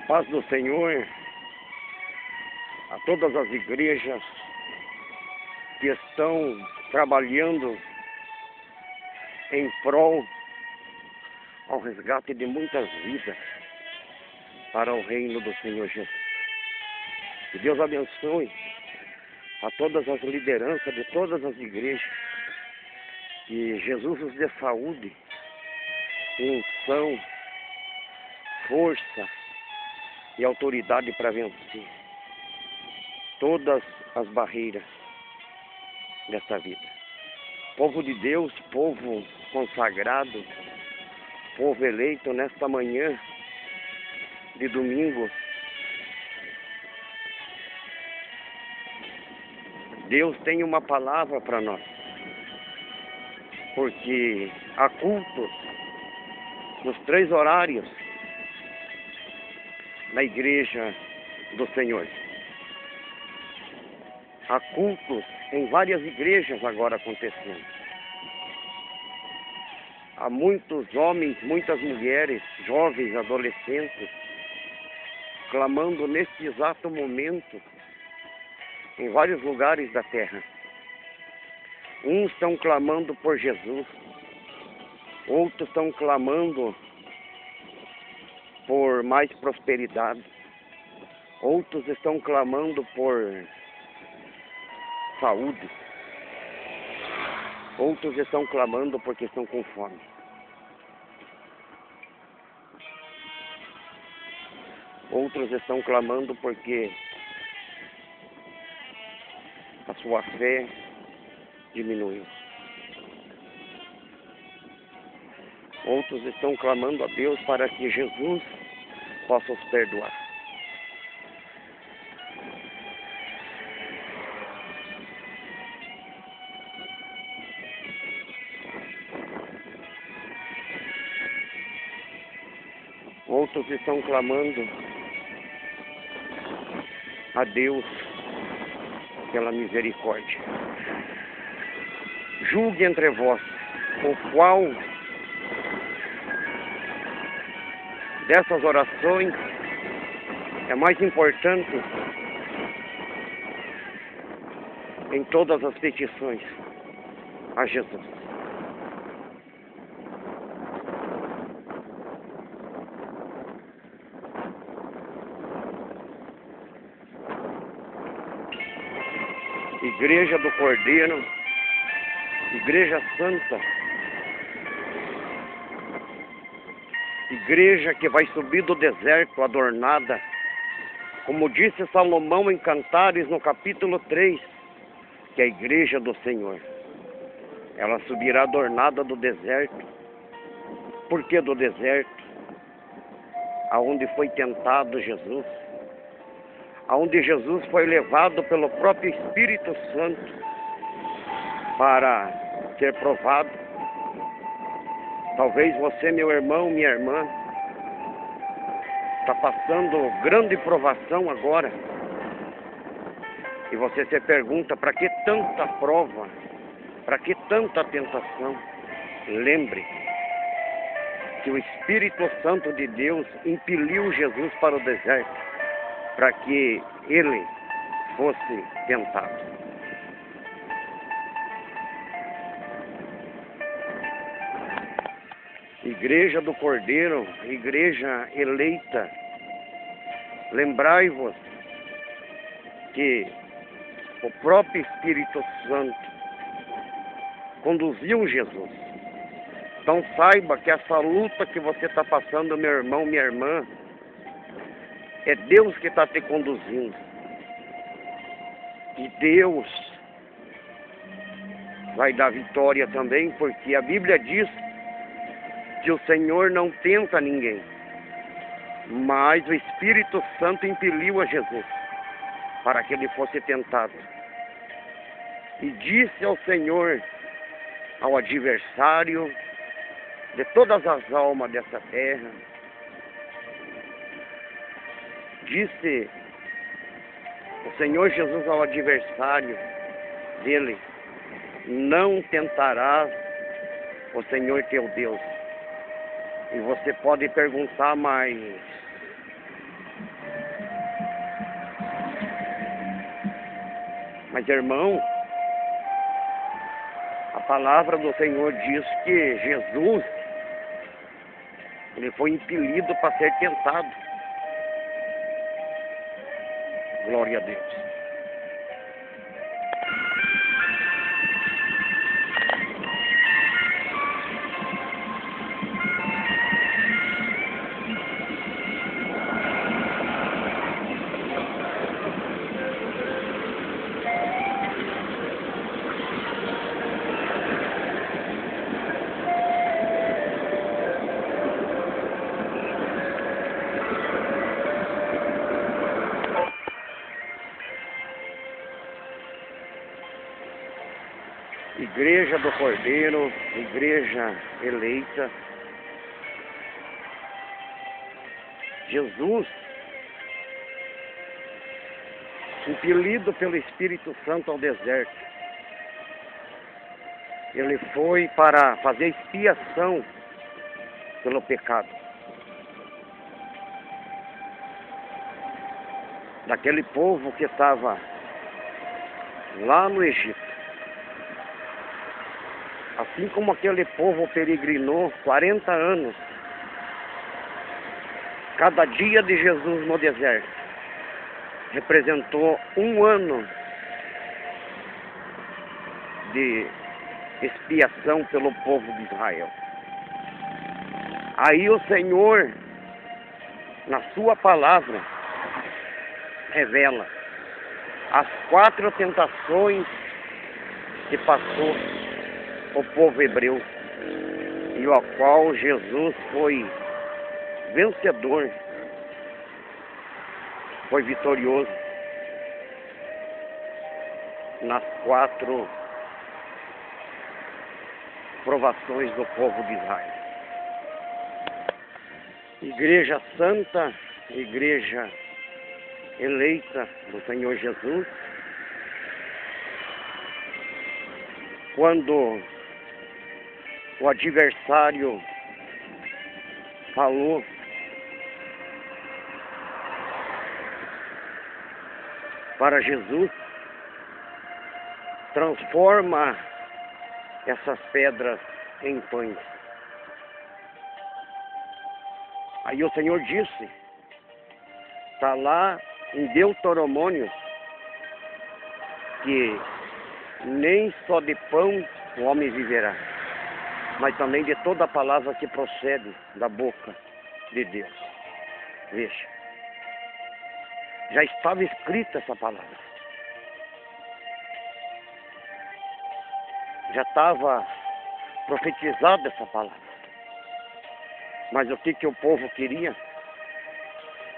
paz do Senhor a todas as igrejas que estão trabalhando em prol ao resgate de muitas vidas para o reino do Senhor Jesus. Que Deus abençoe a todas as lideranças de todas as igrejas. Que Jesus os dê saúde, unção, força e autoridade para vencer todas as barreiras dessa vida. Povo de Deus, povo consagrado, povo eleito nesta manhã de domingo, Deus tem uma palavra para nós, porque há cultos nos 3 horários na igreja do Senhor. Há cultos em várias igrejas agora acontecendo. Há muitos homens, muitas mulheres, jovens, adolescentes, clamando neste exato momento em vários lugares da terra. Uns estão clamando por Jesus, outros estão clamando por mais prosperidade, outros estão clamando por saúde, outros estão clamando porque estão com fome. Outros estão clamando porque a sua fé diminuiu. Outros estão clamando a Deus para que Jesus possa os perdoar. Outros estão clamando a Deus pela misericórdia. Julgue entre vós o qual dessas orações é mais importante em todas as petições a Jesus. Igreja do Cordeiro, Igreja Santa, igreja que vai subir do deserto adornada, como disse Salomão em Cantares no capítulo 3, que é a igreja do Senhor. Ela subirá adornada do deserto. Por que do deserto? Aonde foi tentado Jesus, aonde Jesus foi levado pelo próprio Espírito Santo para ser provado. Talvez você, meu irmão, minha irmã, está passando grande provação agora. E você se pergunta, para que tanta prova? Para que tanta tentação? Lembre que o Espírito Santo de Deus impeliu Jesus para o deserto, para que ele fosse tentado. Igreja do Cordeiro, igreja eleita, lembrai-vos que o próprio Espírito Santo conduziu Jesus. Então saiba que essa luta que você está passando, meu irmão, minha irmã, é Deus que está te conduzindo. E Deus vai dar vitória também, porque a Bíblia diz que o Senhor não tenta ninguém, mas o Espírito Santo impeliu a Jesus para que ele fosse tentado. E disse ao Senhor, ao adversário de todas as almas dessa terra, disse o Senhor Jesus ao adversário dele: não tentarás o Senhor teu Deus. E você pode perguntar, mas Mas, irmão, a palavra do Senhor diz que Jesus, ele foi impelido para ser tentado. Glória a Deus. Igreja do Cordeiro, igreja eleita. Jesus, impelido pelo Espírito Santo ao deserto, ele foi para fazer expiação pelo pecado daquele povo que estava lá no Egito. Assim como aquele povo peregrinou 40 anos, cada dia de Jesus no deserto representou um ano de expiação pelo povo de Israel. Aí o Senhor, na sua palavra, revela as 4 tentações que passou o povo hebreu, e ao qual Jesus foi vencedor, foi vitorioso nas 4 provações do povo de Israel. Igreja santa, igreja eleita do Senhor Jesus, quando o adversário falou para Jesus, transforma essas pedras em pães. Aí o Senhor disse, está lá em Deuteronômio, que nem só de pão o homem viverá, mas também de toda a palavra que procede da boca de Deus. Veja, já estava escrita essa palavra. Já estava profetizada essa palavra. Mas o que o povo queria?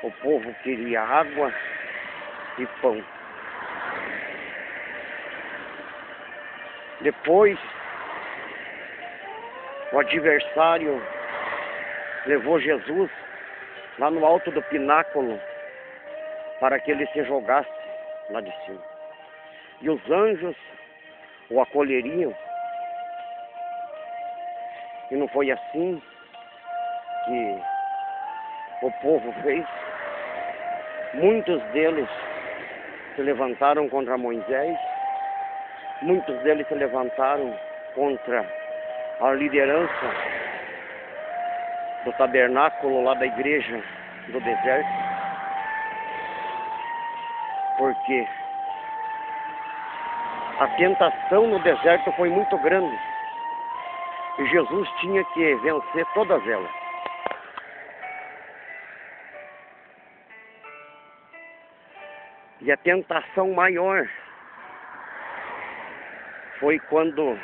O povo queria água e pão. Depois, o adversário levou Jesus lá no alto do pináculo para que ele se jogasse lá de cima. E os anjos o acolheriam. E não foi assim que o povo fez. Muitos deles se levantaram contra Moisés. Muitos deles se levantaram contra a liderança do tabernáculo lá da igreja do deserto, porque a tentação no deserto foi muito grande e Jesus tinha que vencer todas elas. E a tentação maior foi quando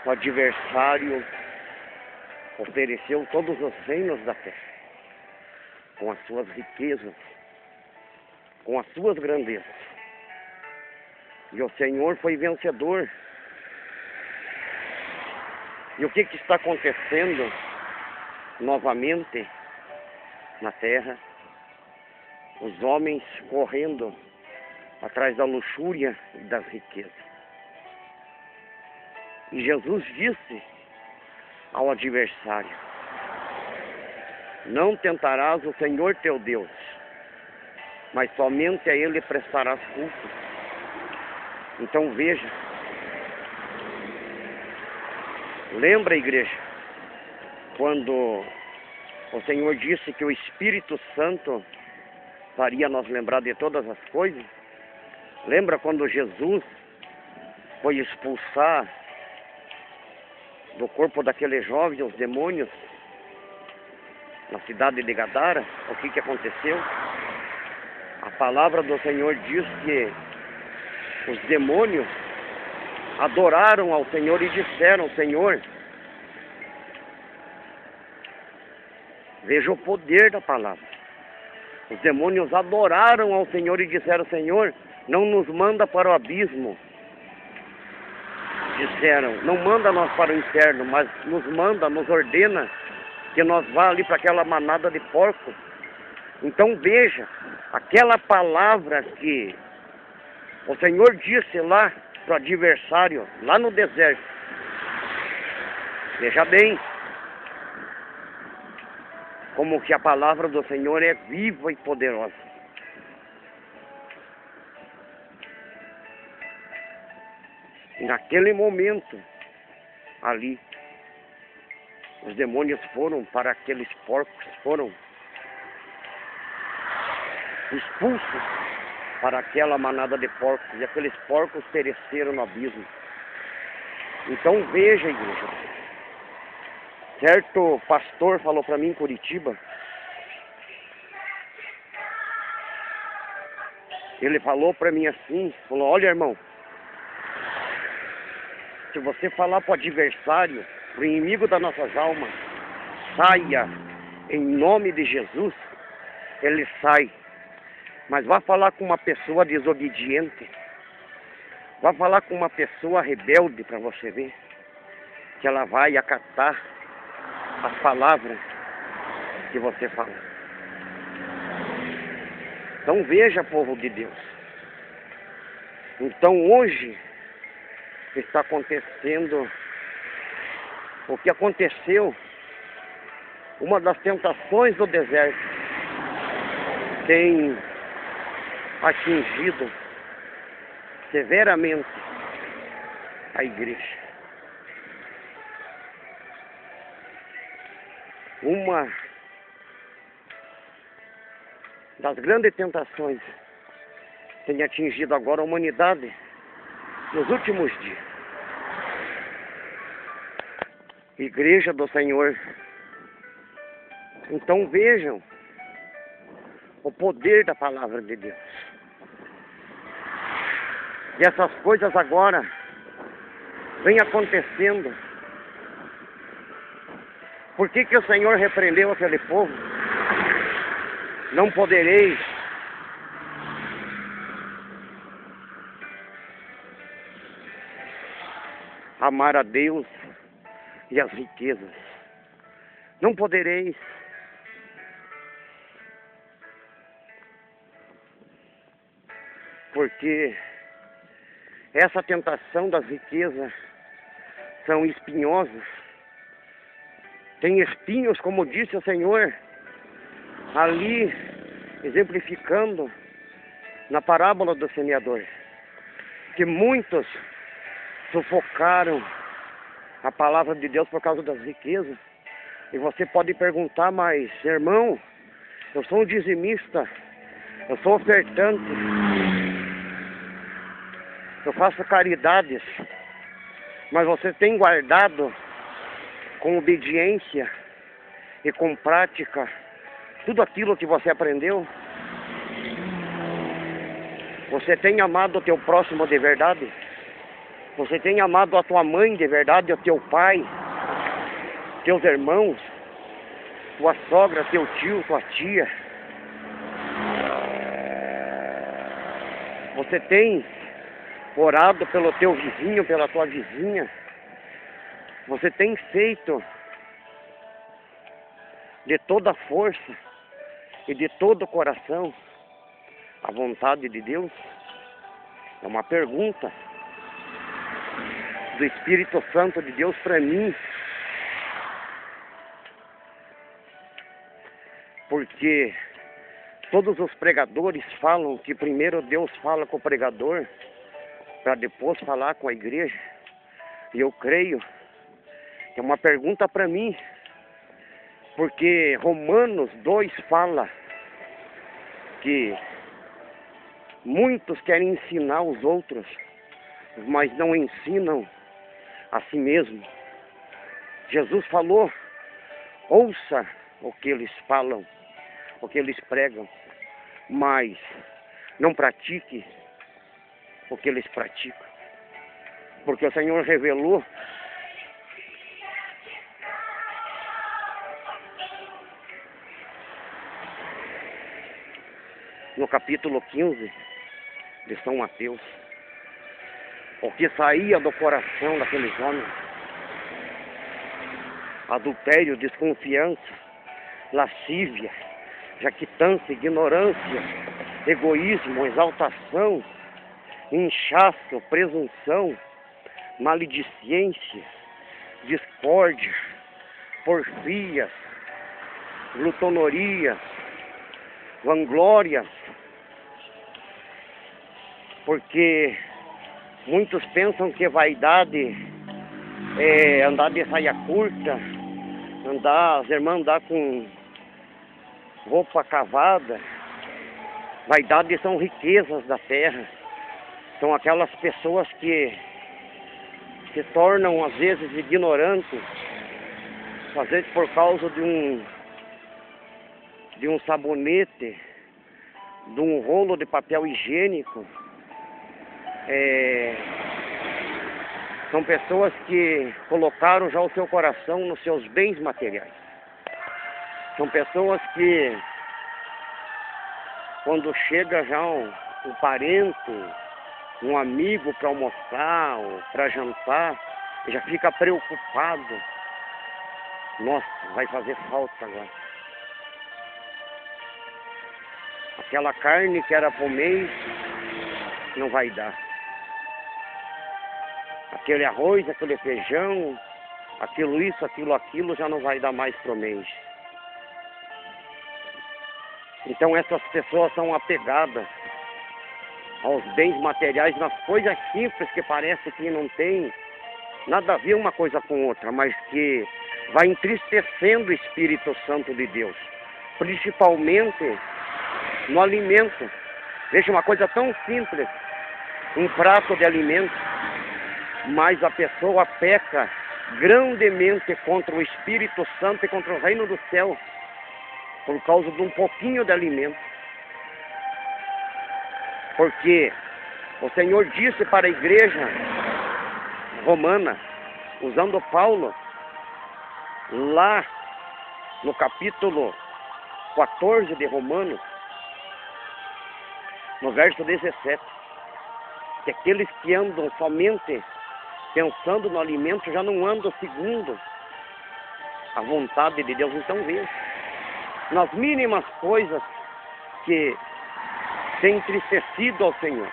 o adversário ofereceu todos os reinos da terra, com as suas riquezas, com as suas grandezas. E o Senhor foi vencedor. E o que está acontecendo novamente na terra? Os homens correndo atrás da luxúria e das riquezas. E Jesus disse ao adversário: não tentarás o Senhor teu Deus, mas somente a Ele prestarás culto. Então veja. Lembra, igreja, quando o Senhor disse que o Espírito Santo faria nós lembrar de todas as coisas? Lembra quando Jesus foi expulsar do corpo daquele jovem os demônios na cidade de Gadara? O que aconteceu? A palavra do Senhor diz que os demônios adoraram ao Senhor e disseram: Senhor, veja o poder da palavra. Os demônios adoraram ao Senhor e disseram: Senhor, não nos manda para o abismo. Disseram: não manda nós para o inferno, mas nos ordena que nós vá ali para aquela manada de porcos. Então veja, aquela palavra que o Senhor disse lá para o adversário, lá no deserto. Veja bem, como que a palavra do Senhor é viva e poderosa. E naquele momento, ali, os demônios foram para aqueles porcos, foram expulsos para aquela manada de porcos, e aqueles porcos pereceram no abismo. Então veja, igreja, certo pastor falou para mim em Curitiba, ele falou para mim assim, falou: olha, irmão, se você falar para o adversário, para o inimigo das nossas almas, saia em nome de Jesus, ele sai. Mas vá falar com uma pessoa desobediente, vá falar com uma pessoa rebelde para você ver que ela vai acatar as palavras que você fala. Então veja, povo de Deus. Então hoje está acontecendo o que aconteceu. Uma das tentações do deserto tem atingido severamente a igreja. Uma das grandes tentações tem atingido agora a humanidade nos últimos dias. Igreja do Senhor. Então vejam o poder da palavra de Deus. E essas coisas agora vêm acontecendo. Por que o Senhor repreendeu aquele povo? Não podereis amar a Deus e as riquezas. Não podereis. Porque essa tentação das riquezas são espinhosas. Tem espinhos, como disse o Senhor, ali, exemplificando na parábola do semeador, que muitos sufocaram a palavra de Deus por causa das riquezas. E você pode perguntar: mas irmão, eu sou um dizimista, eu sou ofertante, eu faço caridades, mas você tem guardado com obediência e com prática tudo aquilo que você aprendeu? Você tem amado o teu próximo de verdade? Você tem amado a tua mãe de verdade, o teu pai, teus irmãos, tua sogra, teu tio, tua tia? Você tem orado pelo teu vizinho, pela tua vizinha? Você tem feito de toda a força e de todo o coração a vontade de Deus? É uma pergunta do Espírito Santo de Deus para mim. Porque todos os pregadores falam que primeiro Deus fala com o pregador para depois falar com a igreja. E eu creio que é uma pergunta para mim, porque Romanos 2 fala que muitos querem ensinar os outros, mas não ensinam a si mesmo. Jesus falou: ouça o que eles falam, o que eles pregam, mas não pratique o que eles praticam. Porque o Senhor revelou no capítulo 15 de São Mateus o que saía do coração daqueles homens: adultério, desconfiança, lascívia, jactância, ignorância, egoísmo, exaltação, inchaço, presunção, maledicência, discórdia, porfias, glutonorias, vanglórias. Porque muitos pensam que vaidade é andar de saia curta, as irmãs andar com roupa cavada. Vaidade são riquezas da terra. São aquelas pessoas que se tornam às vezes ignorantes, às vezes por causa de um sabonete, de um rolo de papel higiênico. São pessoas que colocaram já o seu coração nos seus bens materiais. São pessoas que, quando chega já um parente, um amigo para almoçar ou para jantar, já fica preocupado. Nossa, vai fazer falta agora. Aquela carne que era para o mês, não vai dar. Aquele arroz, aquele feijão, aquilo isso, aquilo, já não vai dar mais pro mês. Então essas pessoas são apegadas aos bens materiais, nas coisas simples que parece que não tem nada a ver uma coisa com outra, mas que vai entristecendo o Espírito Santo de Deus, principalmente no alimento. Veja uma coisa tão simples, um prato de alimento, mas a pessoa peca grandemente contra o Espírito Santo e contra o reino do céu, por causa de um pouquinho de alimento. Porque o Senhor disse para a igreja romana, usando Paulo, lá no capítulo 14 de Romanos, no verso 17, que aqueles que andam somente pensando no alimento já não andam segundo a vontade de Deus. Então veja, nas mínimas coisas que tem entristecido ao Senhor.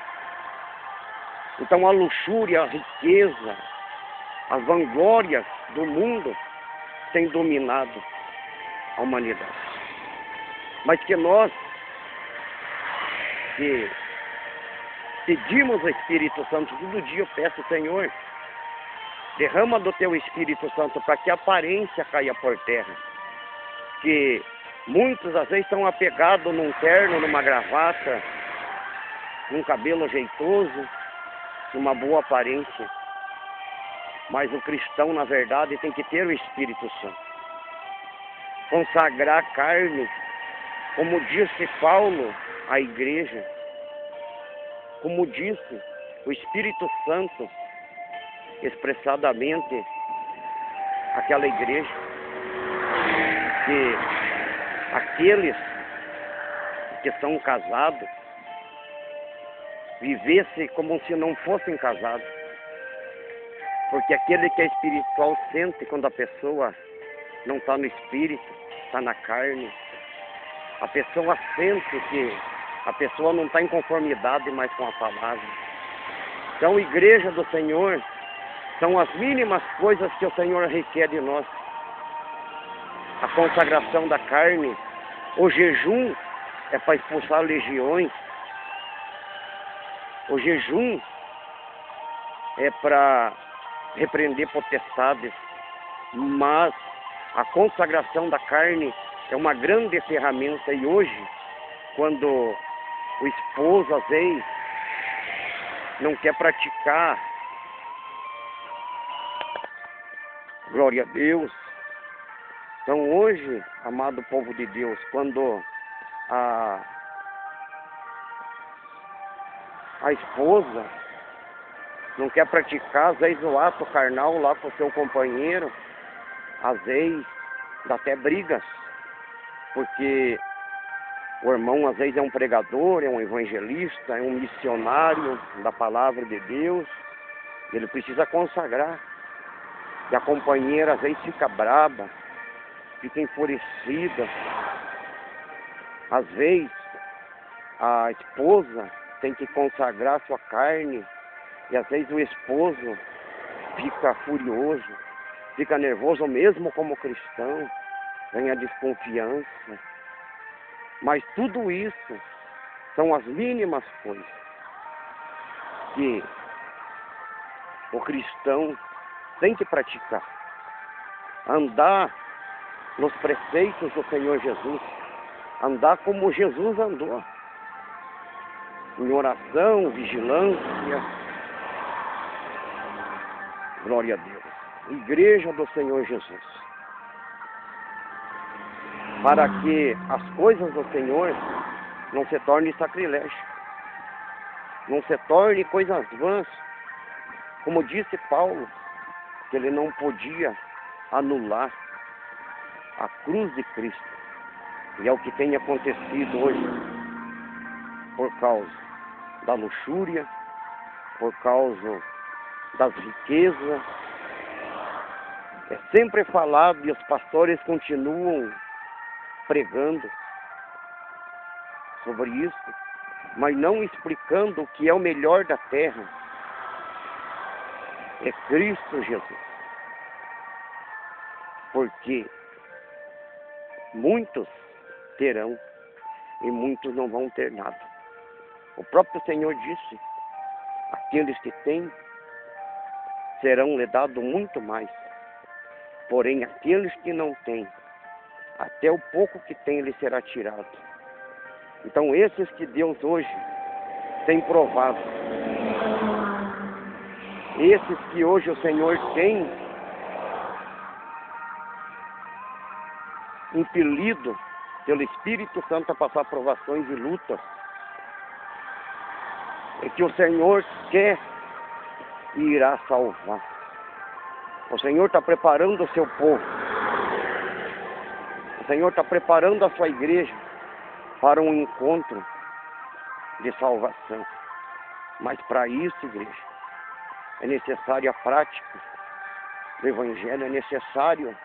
Então a luxúria, a riqueza, as vanglórias do mundo têm dominado a humanidade. Mas que nós que pedimos o Espírito Santo, todo dia eu peço: Senhor, derrama do teu Espírito Santo para que a aparência caia por terra. Que muitos às vezes estão apegados num terno, numa gravata, num cabelo jeitoso, numa boa aparência. Mas o cristão, na verdade, tem que ter o Espírito Santo. Consagrar a carne, como disse Paulo à igreja, como disse o Espírito Santo expressadamente àquela igreja, que aqueles que são casados vivessem como se não fossem casados. Porque aquele que é espiritual sente quando a pessoa não está no espírito, está na carne. A pessoa sente que a pessoa não está em conformidade mais com a palavra. Então, igreja do Senhor, são as mínimas coisas que o Senhor requer de nós. A consagração da carne, o jejum é para expulsar legiões. O jejum é para repreender potestades, mas a consagração da carne é uma grande ferramenta. E hoje, quando o esposo, às vezes, não quer praticar, glória a Deus. Então hoje, amado povo de Deus, quando a esposa não quer praticar, às vezes, o ato carnal lá com o seu companheiro, às vezes dá até brigas, porque o irmão às vezes é um pregador, é um evangelista, é um missionário da palavra de Deus, ele precisa consagrar. E a companheira às vezes fica braba, fica enfurecida. Às vezes a esposa tem que consagrar sua carne, e às vezes o esposo fica furioso, fica nervoso mesmo como cristão, ganha desconfiança. Mas tudo isso são as mínimas coisas que o cristão tem que praticar. Andar nos preceitos do Senhor Jesus, andar como Jesus andou, em oração, vigilância. Glória a Deus. Igreja do Senhor Jesus. Para que as coisas do Senhor não se tornem sacrilégio, não se tornem coisas vãs. Como disse Paulo, que ele não podia anular a cruz de Cristo. E é o que tem acontecido hoje, por causa da luxúria, por causa das riquezas. É sempre falado e os pastores continuam pregando sobre isso, mas não explicando o que é o melhor da terra. É Cristo Jesus. Porque muitos terão e muitos não vão ter nada. O próprio Senhor disse: aqueles que têm serão lhe dado muito mais. Porém, aqueles que não têm, até o pouco que tem lhe será tirado. Então, esses que Deus hoje tem provado, esses que hoje o Senhor tem impelido pelo Espírito Santo a passar provações e lutas, é que o Senhor quer e irá salvar. O Senhor está preparando o seu povo. O Senhor está preparando a sua igreja para um encontro de salvação. Mas para isso, igreja, é necessária a prática do Evangelho, é necessário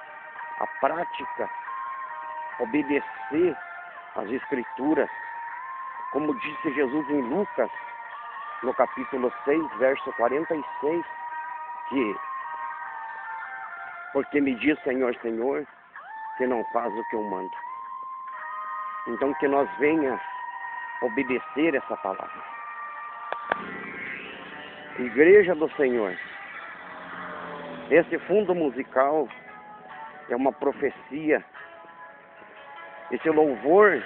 a prática, obedecer às Escrituras. Como disse Jesus em Lucas, no capítulo 6, verso 46, que porque me diz Senhor, Senhor, que não faz o que eu mando. Então que nós venha obedecer essa palavra. Igreja do Senhor, esse fundo musical é uma profecia. Esse louvor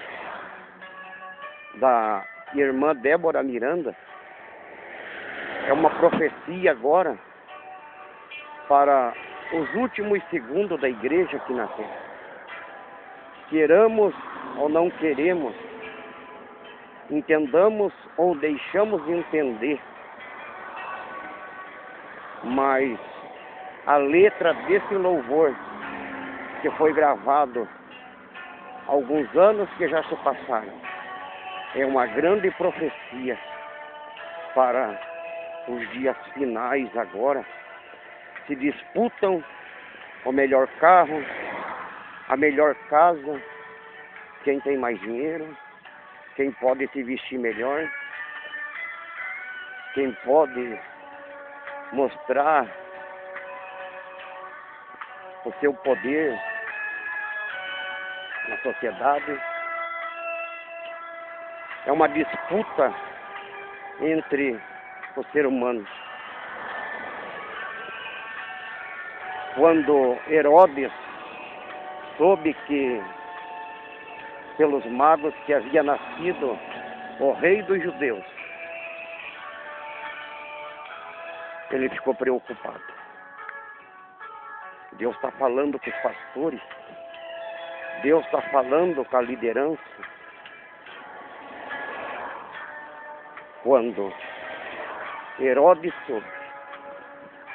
da irmã Débora Miranda é uma profecia agora para os últimos segundos da igreja aqui na terra. Queramos ou não queremos, entendamos ou deixamos de entender, mas a letra desse louvor, que foi gravado há alguns anos que já se passaram, é uma grande profecia para os dias finais agora. Se disputam o melhor carro, a melhor casa, quem tem mais dinheiro, quem pode se vestir melhor, quem pode mostrar o seu poder na sociedade. É uma disputa entre os seres humanos. Quando Herodes soube que, pelos magos, que havia nascido o rei dos judeus, ele ficou preocupado. Deus está falando com os pastores, Deus está falando com a liderança. Quando Herodes soube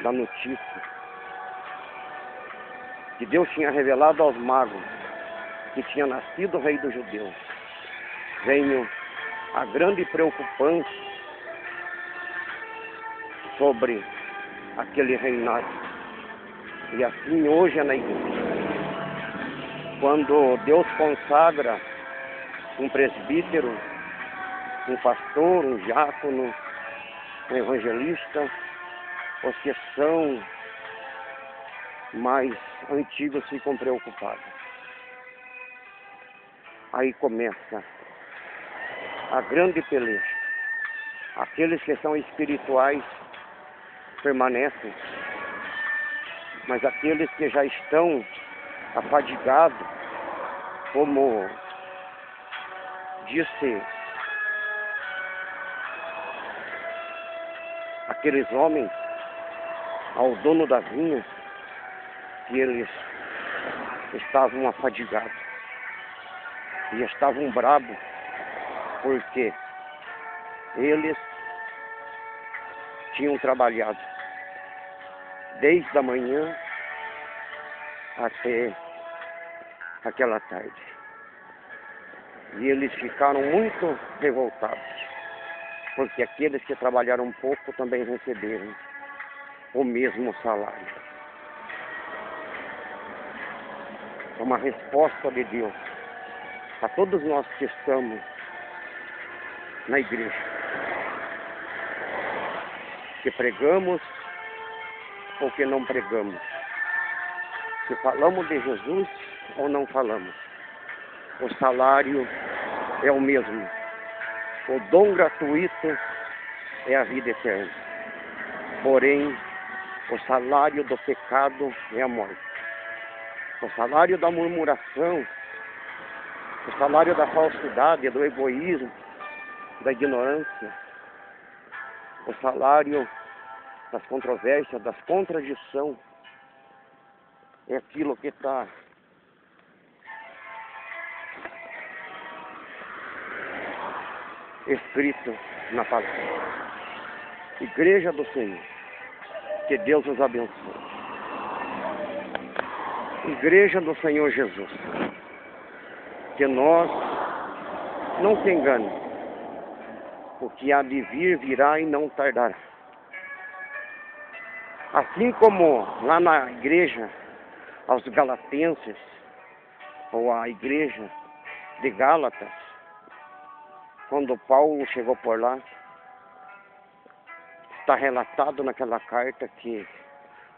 da notícia que Deus tinha revelado aos magos que tinha nascido o rei dos judeus, veio a grande preocupação sobre aquele reinado. E assim hoje é na igreja. Quando Deus consagra um presbítero, um pastor, um diácono, um evangelista, os que são mais antigos ficam preocupados. Aí começa a grande peleja. Aqueles que são espirituais permanecem, mas aqueles que já estão afadigados, como disse aqueles homens ao dono da vinha, que eles estavam afadigados e estavam bravos, porque eles tinham trabalhado desde a manhã até aquela tarde. E eles ficaram muito revoltados, porque aqueles que trabalharam pouco também receberam o mesmo salário. É uma resposta de Deus a todos nós que estamos na igreja, que pregamos ou que não pregamos, que falamos de Jesus ou não falamos. O salário é o mesmo. O dom gratuito é a vida eterna. Porém, o salário do pecado é a morte. O salário da murmuração, o salário da falsidade, do egoísmo, da ignorância, o salário das controvérsias, das contradições, é aquilo que está escrito na palavra. Igreja do Senhor, que Deus os abençoe. Igreja do Senhor Jesus, que nós não se engane, o que há de vir virá e não tardará. Assim como lá na igreja aos Galatenses, ou a igreja de Gálatas, quando Paulo chegou por lá, está relatado naquela carta que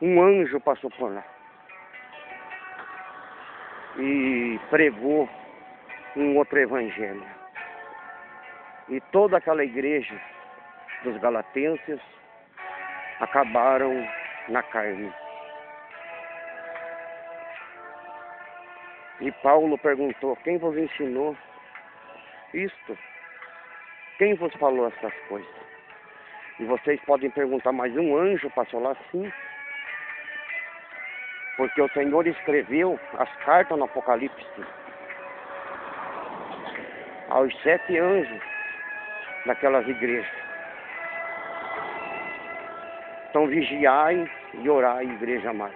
um anjo passou por lá e pregou um outro evangelho. E toda aquela igreja dos Galatenses acabaram na carne. E Paulo perguntou: quem vos ensinou isto? Quem vos falou essas coisas? E vocês podem perguntar: mas um anjo passou lá? Sim. Porque o Senhor escreveu as cartas no Apocalipse aos 7 anjos daquelas igrejas. Então vigiai e orai, igreja amada,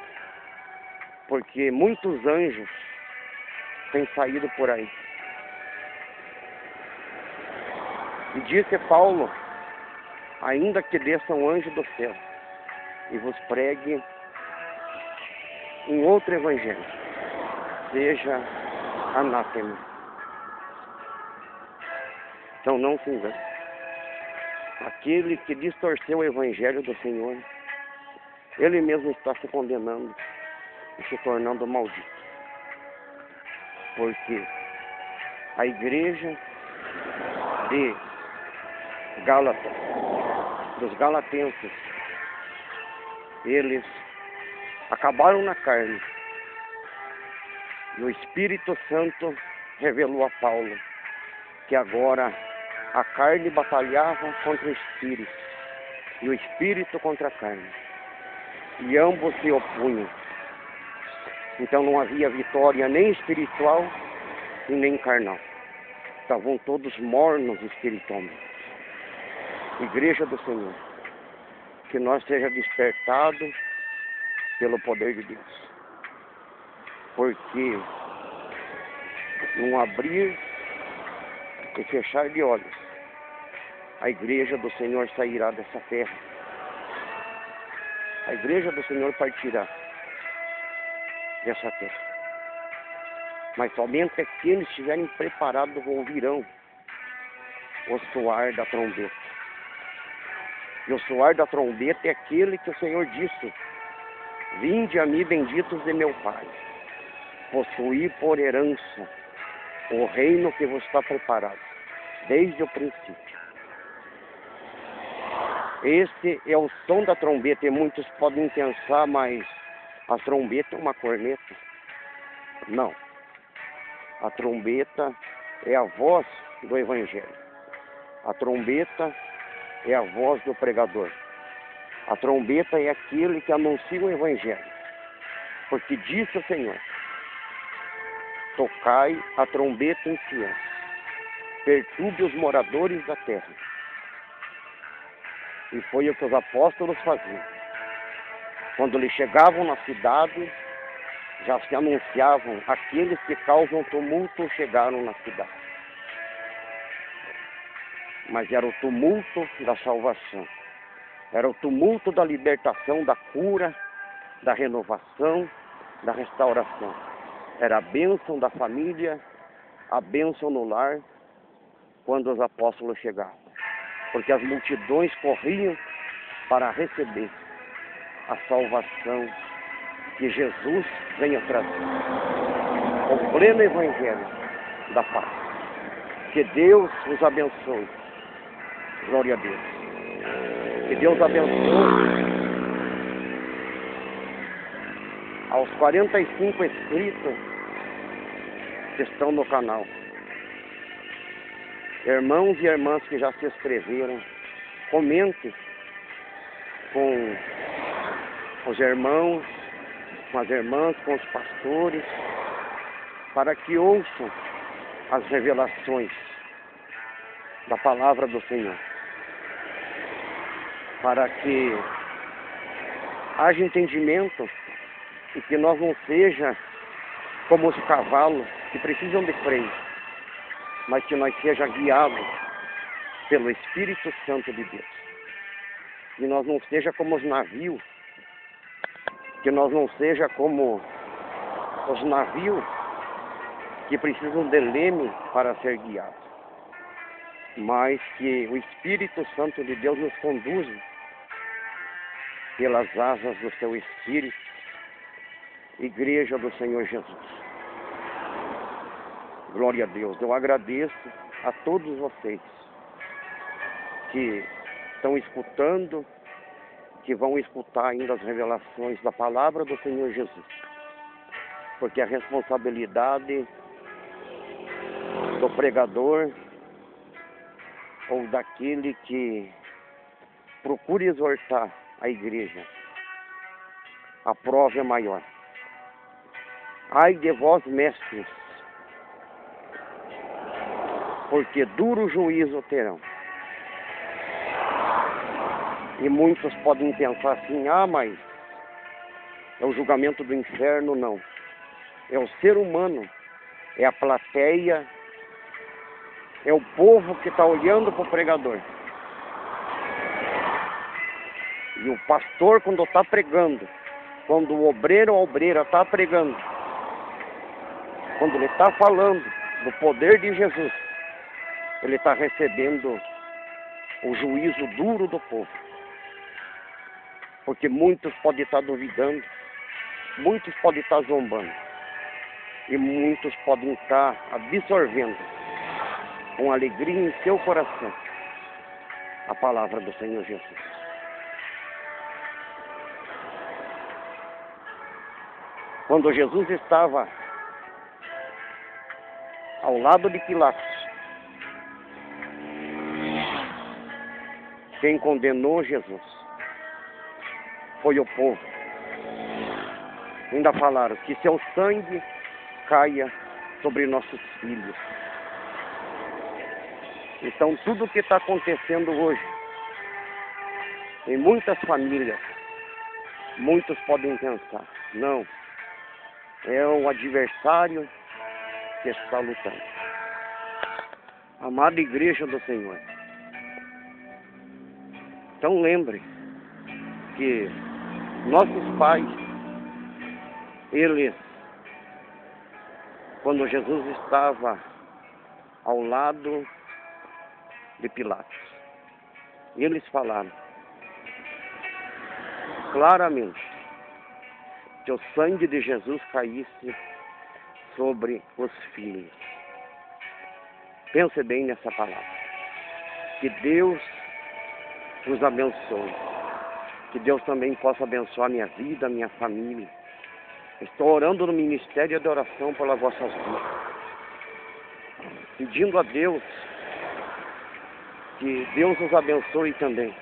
porque muitos anjos têm saído por aí. E disse Paulo: ainda que desça um anjo do céu e vos pregue um outro evangelho, seja anátema. Então não se engane. Aquele que distorceu o evangelho do Senhor, ele mesmo está se condenando e se tornando maldito. Porque a igreja de Gálatas, dos Galatenses, eles acabaram na carne. E o Espírito Santo revelou a Paulo que agora a carne batalhava contra o Espírito e o Espírito contra a carne. E ambos se opunham. Então não havia vitória nem espiritual e nem carnal. Estavam todos mornos espiritualmente. Igreja do Senhor, que nós seja despertado pelo poder de Deus. Porque num abrir e fechar de olhos, a igreja do Senhor sairá dessa terra. A igreja do Senhor partirá dessa terra. Mas somente aqueles que estiverem preparados ouvirão o soar da trombeta. E o soar da trombeta é aquele que o Senhor disse: vinde a mim, benditos de meu Pai, possuí por herança o reino que vos está preparado desde o princípio. Este é o som da trombeta, e muitos podem pensar, mas a trombeta é uma corneta. Não. A trombeta é a voz do Evangelho. A trombeta é a voz do pregador. A trombeta é aquele que anuncia o Evangelho. Porque disse o Senhor: tocai a trombeta em Sião, perturbe os moradores da terra. E foi o que os apóstolos faziam. Quando eles chegavam na cidade, já se anunciavam: aqueles que causam tumulto chegaram na cidade. Mas era o tumulto da salvação. Era o tumulto da libertação, da cura, da renovação, da restauração. Era a bênção da família, a bênção no lar, quando os apóstolos chegavam. Porque as multidões corriam para receber a salvação que Jesus venha trazer. O pleno evangelho da paz. Que Deus os abençoe. Glória a Deus. Que Deus abençoe aos 45 inscritos que estão no canal. Irmãos e irmãs que já se inscreveram, comente com os irmãos, com as irmãs, com os pastores, para que ouçam as revelações da palavra do Senhor, para que haja entendimento e que nós não seja como os cavalos que precisam de freio, mas que nós seja guiados pelo Espírito Santo de Deus. E nós não seja como os navios, que nós não seja como os navios que precisam de leme para ser guiados, mas que o Espírito Santo de Deus nos conduza pelas asas do seu Espírito. Igreja do Senhor Jesus. Glória a Deus. Eu agradeço a todos vocês que estão escutando, que vão escutar ainda as revelações da palavra do Senhor Jesus. Porque a responsabilidade do pregador ou daquele que procura exortar a igreja, a prova é maior. Ai de vós, mestres, porque duro juízo terão. E muitos podem pensar assim: ah, mas é o julgamento do inferno. Não. É o ser humano, é a plateia, é o povo que está olhando para o pregador. E o pastor, quando está pregando, quando o obreiro ou a obreira está pregando, quando ele está falando do poder de Jesus, ele está recebendo o juízo duro do povo. Porque muitos podem estar duvidando, muitos podem estar zombando, e muitos podem estar absorvendo com alegria em seu coração a palavra do Senhor Jesus. Quando Jesus estava ao lado de Pilatos, quem condenou Jesus foi o povo. Ainda falaram que seu sangue caia sobre nossos filhos. Então tudo o que está acontecendo hoje, em muitas famílias, muitos podem pensar, não, é o adversário que está lutando. Amada igreja do Senhor, então lembre que nossos pais, eles, quando Jesus estava ao lado de Pilatos, eles falaram claramente que o sangue de Jesus caísse sobre os filhos. Pense bem nessa palavra. Que Deus os abençoe. Que Deus também possa abençoar minha vida, minha família. Estou orando no ministério de oração pelas vossas vidas, pedindo a Deus que Deus os abençoe também.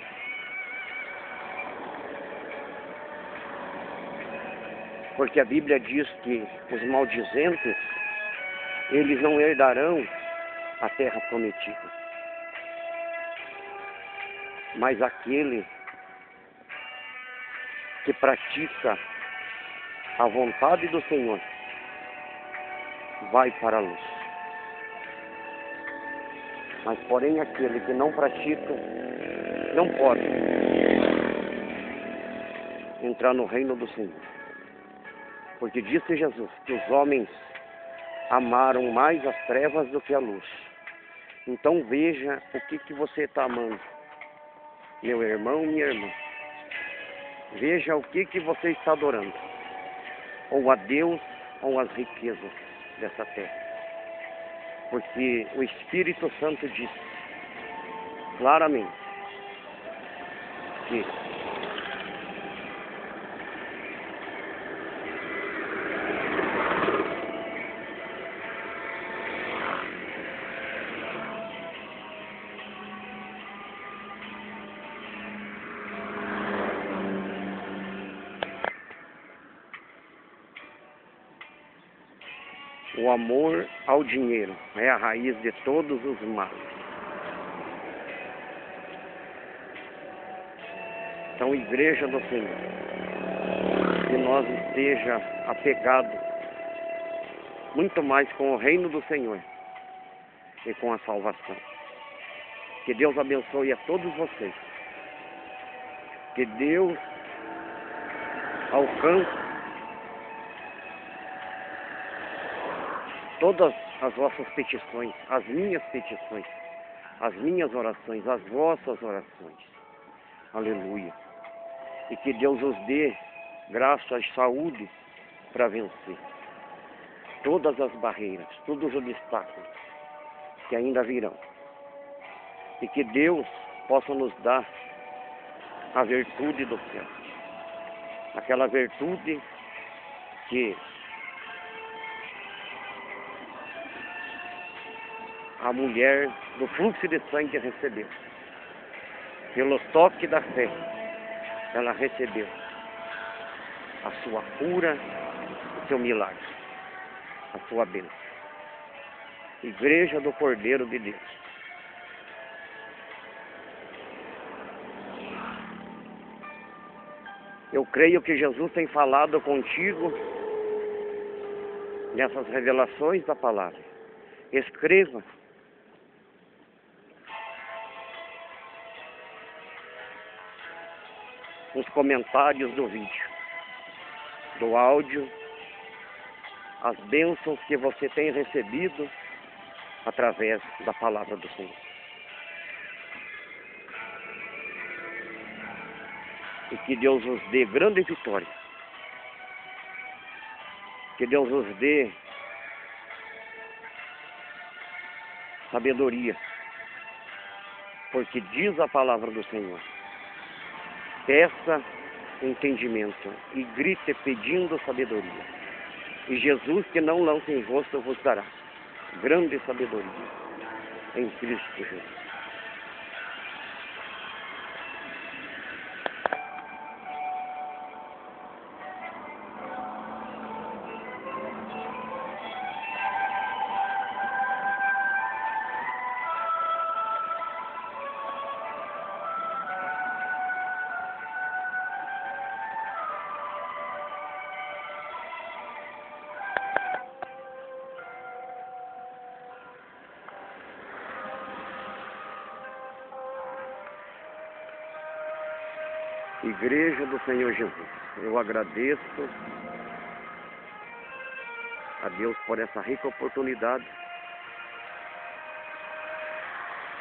Porque a Bíblia diz que os maldizentes, eles não herdarão a terra prometida. Mas aquele que pratica a vontade do Senhor vai para a luz. Mas porém aquele que não pratica não pode entrar no reino do Senhor. Porque disse Jesus que os homens amaram mais as trevas do que a luz. Então veja o que você está amando, meu irmão, minha irmã. Veja o que você está adorando, ou a Deus ou as riquezas dessa terra. Porque o Espírito Santo diz claramente que o amor ao dinheiro é a raiz de todos os males. Então, igreja do Senhor, que nós esteja apegado muito mais com o reino do Senhor e com a salvação. Que Deus abençoe a todos vocês. Que Deus alcance todas as vossas petições, as minhas petições, as minhas orações, as vossas orações. Aleluia. E que Deus os dê graça e saúde para vencer todas as barreiras, todos os obstáculos que ainda virão. E que Deus possa nos dar a virtude do céu. Aquela virtude que a mulher do fluxo de sangue recebeu. Pelo toque da fé, ela recebeu a sua cura, o seu milagre, a sua bênção. Igreja do Cordeiro de Deus. Eu creio que Jesus tem falado contigo nessas revelações da palavra. Escreva. Os comentários do vídeo, do áudio, as bênçãos que você tem recebido através da palavra do Senhor. E que Deus os dê grande vitória. Que Deus os dê sabedoria. Porque diz a palavra do Senhor: peça entendimento e grite pedindo sabedoria. E Jesus, que não lança em rosto, vos dará grande sabedoria em Cristo Jesus. Igreja do Senhor Jesus, eu agradeço a Deus por essa rica oportunidade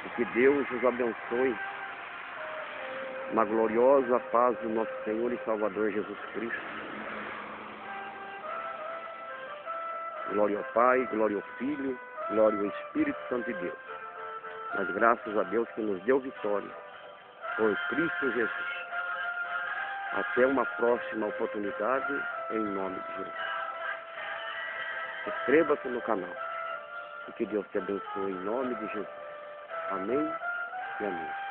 e que Deus os abençoe na gloriosa paz do nosso Senhor e Salvador Jesus Cristo. Glória ao Pai, glória ao Filho, glória ao Espírito Santo de Deus. Mas graças a Deus que nos deu vitória por Cristo Jesus. Até uma próxima oportunidade, em nome de Jesus. Inscreva-se no canal e que Deus te abençoe em nome de Jesus. Amém e amém.